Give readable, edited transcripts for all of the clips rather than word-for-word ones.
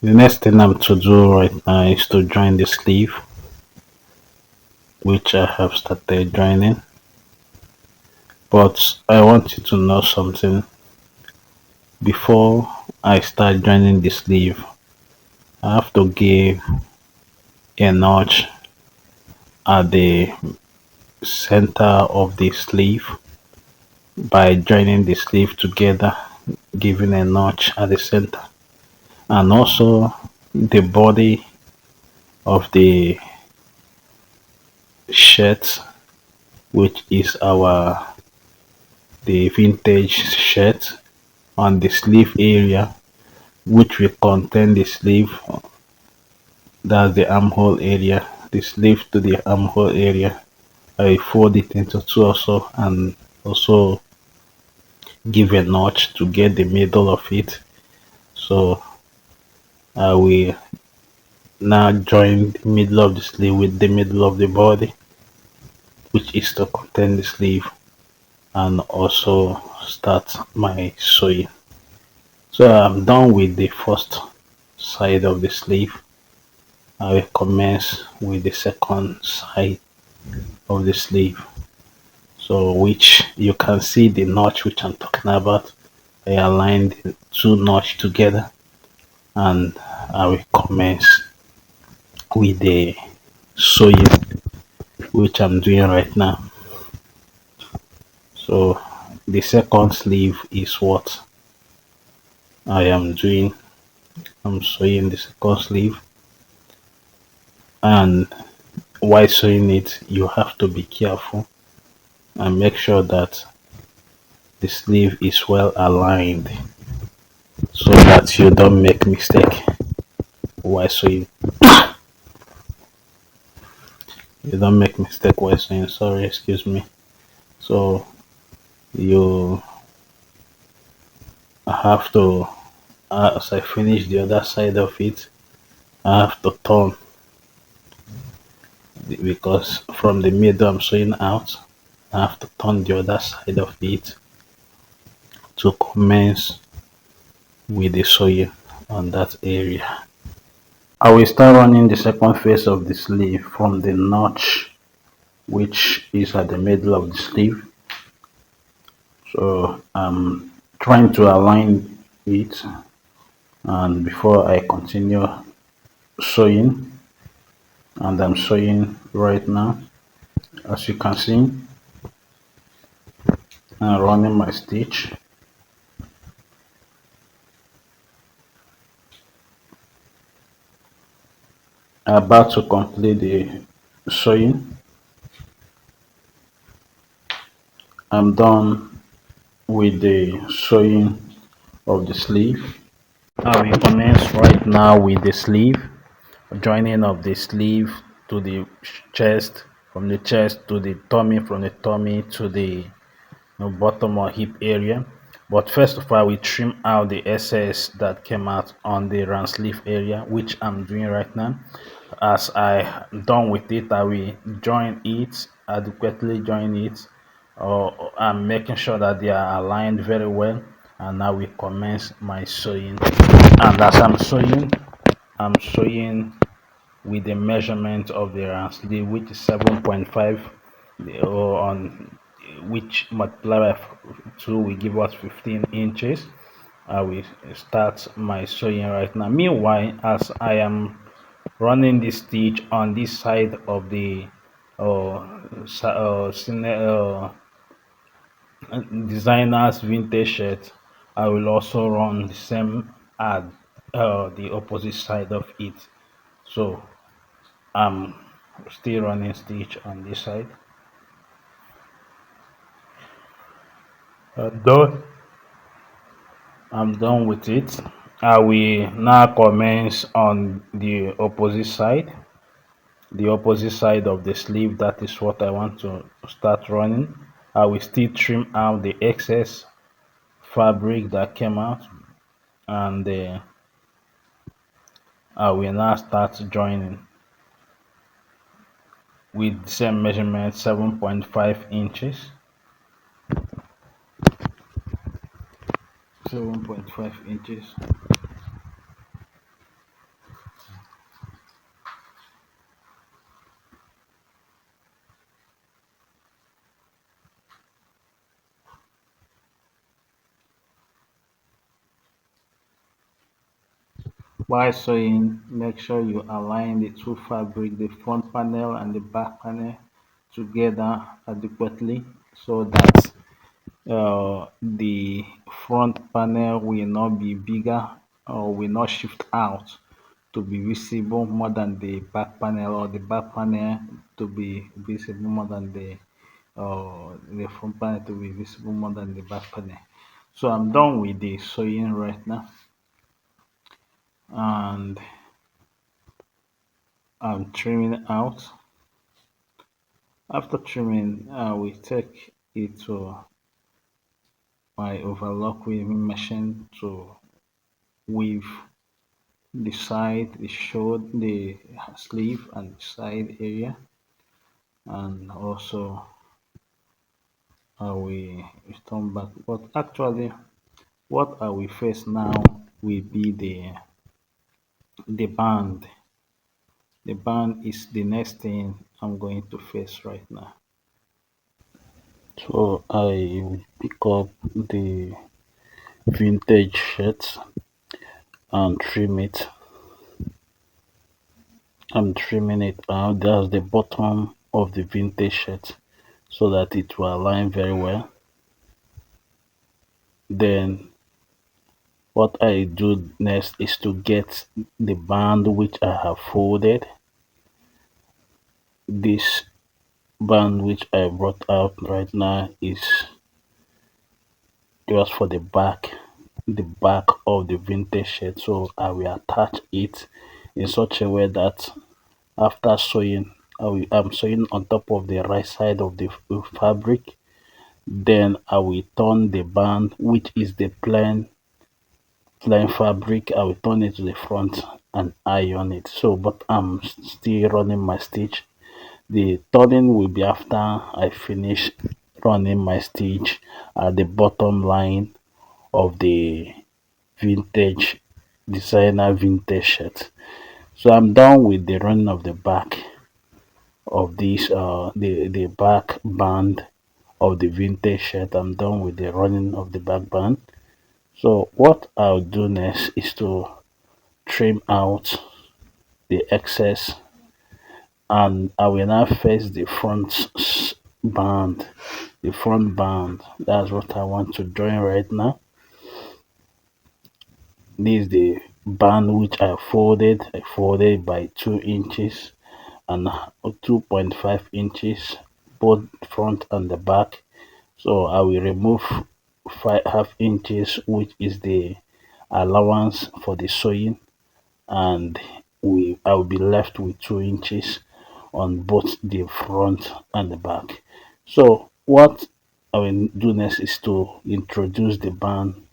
The next thing I'm to do right now is to join the sleeve, which I have started joining. But I want you to know something. Before I start joining the sleeve, I have to give a notch at the center of the sleeve by joining the sleeve together, giving a notch at the center, and also the body of the shirt, which is our the vintage shirt on the sleeve area, which will contain the sleeve, that's the armhole area, the sleeve to the armhole area. I fold it into two also and also give a notch to get the middle of it. So I will now join the middle of the sleeve with the middle of the body, which is to contain the sleeve, and also start my sewing. So I'm done with the first side of the sleeve. I will commence with the second side of the sleeve. So which you can see the notch which I'm talking about. I aligned the two notch together and I will commence with the sewing which I'm doing right now. So the second sleeve is what I am doing. I'm sewing the second sleeve, and while sewing it you have to be careful and make sure that the sleeve is well aligned so that you don't make mistake while sewing. You don't make mistake while sewing. Sorry, excuse me. So you have to, as I finish the other side of it, I have to turn because from the middle I'm sewing out. I have to turn the other side of it to commence with the sewing on that area. I will start running the second phase of the sleeve from the notch which is at the middle of the sleeve. So I'm trying to align it, and before I continue sewing, and I'm sewing right now, as you can see, I'm running my stitch. About to complete the sewing. I'm done with the sewing of the sleeve. I will commence right now with the sleeve, joining of the sleeve to the chest, from the chest to the tummy, from the tummy to the bottom or hip area. But first of all, we trim out the excess that came out on the round sleeve area, which I'm doing right now. As I done with it, I will join it, adequately join it, or I'm making sure that they are aligned very well. And now we commence my sewing. And as I'm sewing with the measurement of the round sleeve, which is 7.5, or on which multiplied by 2 will give us 15 inches. I will start my sewing right now. Meanwhile, as I am running the stitch on this side of the designer's vintage shirt, I will also run the same at the opposite side of it. So I'm still running stitch on this side. Done. I'm done with it. I will now commence on the opposite side of the sleeve. That is what I want to start running. I will still trim out the excess fabric that came out, and I will now start joining with the same measurement, 7.5 inches. 7.5 inches. While sewing, make sure you align the two fabric, the front panel and the back panel together adequately so that the front panel will not be bigger or will not shift out to be visible more than the back panel, or the back panel to be visible more than the front panel to be visible more than the back panel. So I'm done with the sewing right now, and I'm trimming out. After trimming, I will take it to my overlock weaving machine to weave the side, the shoulder, the sleeve and the side area, and also I will return back. But actually, what I will face now will be the band. The band is the next thing I'm going to face right now. So I will pick up the vintage shirt and trim it. I'm trimming it out. That's the bottom of the vintage shirt so that it will align very well. Then what I do next is to get the band which I have folded. This band which I brought out right now is just for the back of the vintage shirt. So I will attach it in such a way that after sewing, I'm sewing on top of the right side of the fabric. Then I will turn the band, which is the plain fabric. I will turn it to the front and iron it. So, but I'm still running my stitch. The turning will be after I finish running my stitch at the bottom line of the vintage designer vintage shirt. So I'm done with the running of the back of this the back band of the vintage shirt. I'm done with the running of the back band. So what I'll do next is to trim out the excess, and I will now face the band. The front band. That's what I want to join right now. This is the band which I folded. I folded by 2 inches and 2.5 inches, both front and the back. So I will remove 5 half inches, which is the allowance for the sewing, and I will be left with 2 inches on both the front and the back. So what I will do next is to introduce the band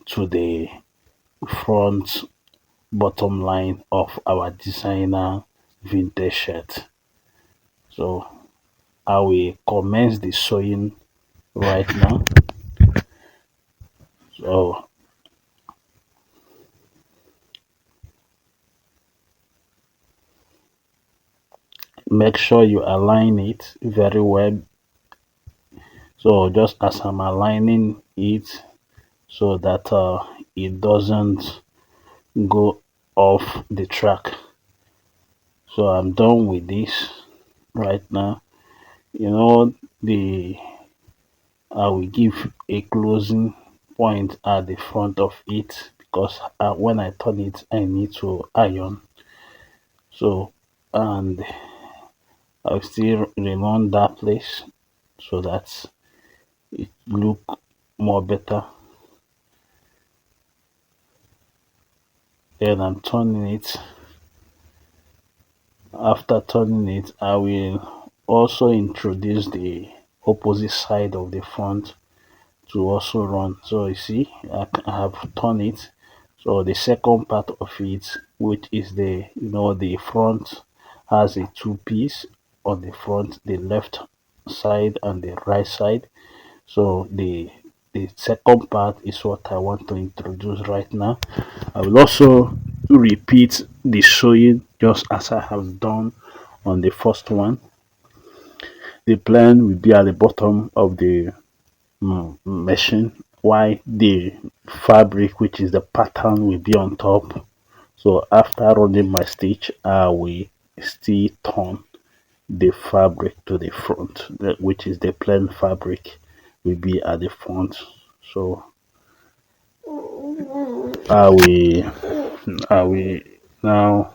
to the front bottom line of our designer vintage shirt. So I will commence the sewing right now. So make sure you align it very well. So just as I'm aligning it so that it doesn't go off the track. So I'm done with this right now. You know, the I will give a closing point at the front of it because when I turn it, I need to iron. So, and I'll still remind that place so that it look more better. Then I'm turning it. After turning it, I will also introduce the opposite side of the front to also run. So you see, I have turned it. So the second part of it, which is the front, has a two-piece on the front, the left side and the right side. So the second part is what I want to introduce right now. I will also repeat the sewing just as I have done on the first one. The plan will be at the bottom of the machine, while the fabric, which is the pattern, will be on top. So after running my stitch, I will still turn the fabric to the front, which is the plain fabric will be at the front. So I will now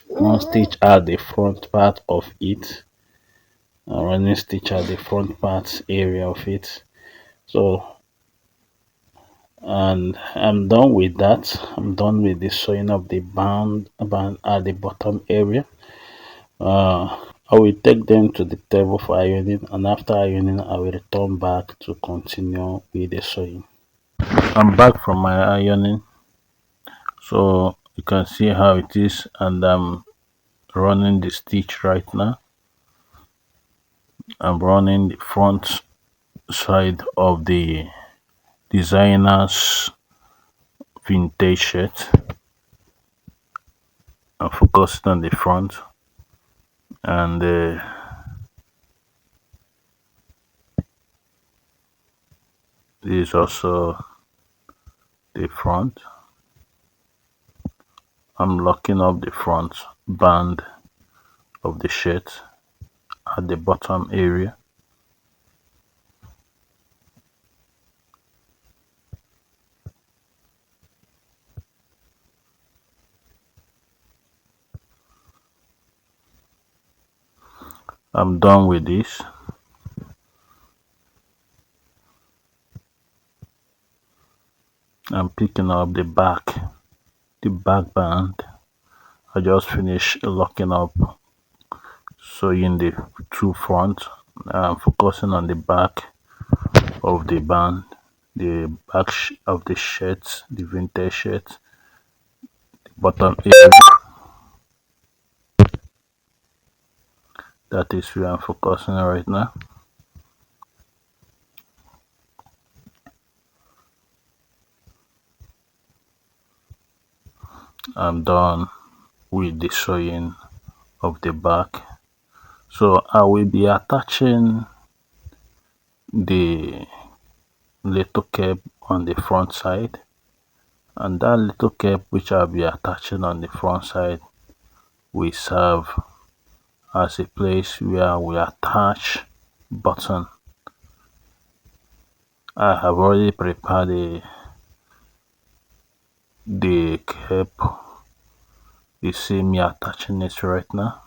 one stitch at the front part of it, running stitch at the front part area of it. So and I'm done with that. I'm done with the sewing of the band at the bottom area. I will take them to the table for ironing, and after ironing I will return back to continue with the sewing. I'm back from my ironing, so you can see how it is, and I'm running the stitch right now. I'm running the front side of the designer's vintage shirt. I'm focusing on the front, and this is also the front. I'm locking up the front band of the shirt at the bottom area. I'm done with this. I'm picking up the back band. I just finished locking up, sewing the two front. I'm focusing on the back of the band, the back of the shirt, the vintage shirt, bottom area. That is where I'm focusing on right now. I'm done with the sewing of the back. So I will be attaching the little cap on the front side, and that little cap which I'll be attaching on the front side will serve as a place where we attach button. I have already prepared the cap. You see me attaching it right now.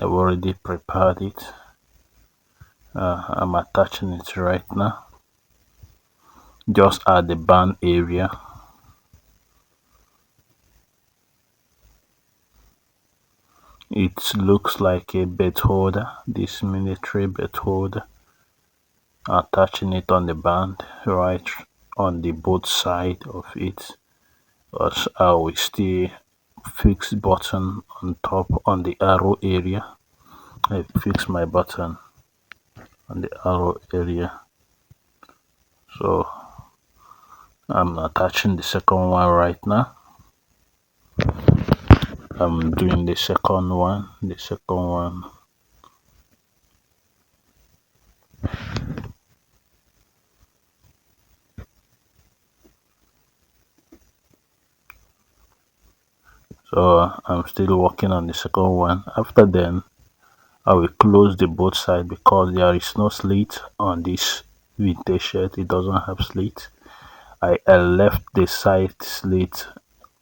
I've already prepared it. I'm attaching it right now, just at the band area. It looks like a bed holder, this military bed holder. Attaching it on the band right on the both side of it, as I will still fix button on top on the arrow area. I fix my button on the arrow area. So I'm attaching the second one right now. I'm doing the second one. So I'm still working on the second one. After then I will close the both side because there is no slit on this vintage shirt. It doesn't have slit. I left the side slit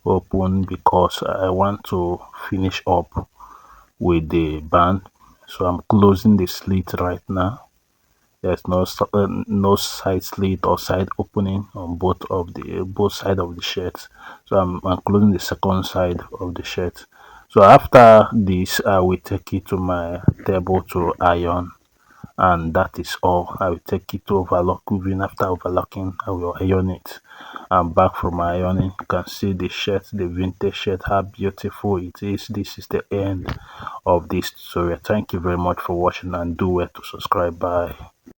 open because I want to finish up with the band. So I'm closing the slit right now. There's no side slit or side opening on both side of the shirt. So I'm closing the second side of the shirt. So after this, I will take it to my table to iron, and that is all. I will take it to overlock. Even after overlocking, I will iron it. I'm back from my ironing. You can see the shirt, the vintage shirt, how beautiful it is. This is the end of this tutorial. Thank you very much for watching, and do well to subscribe. Bye.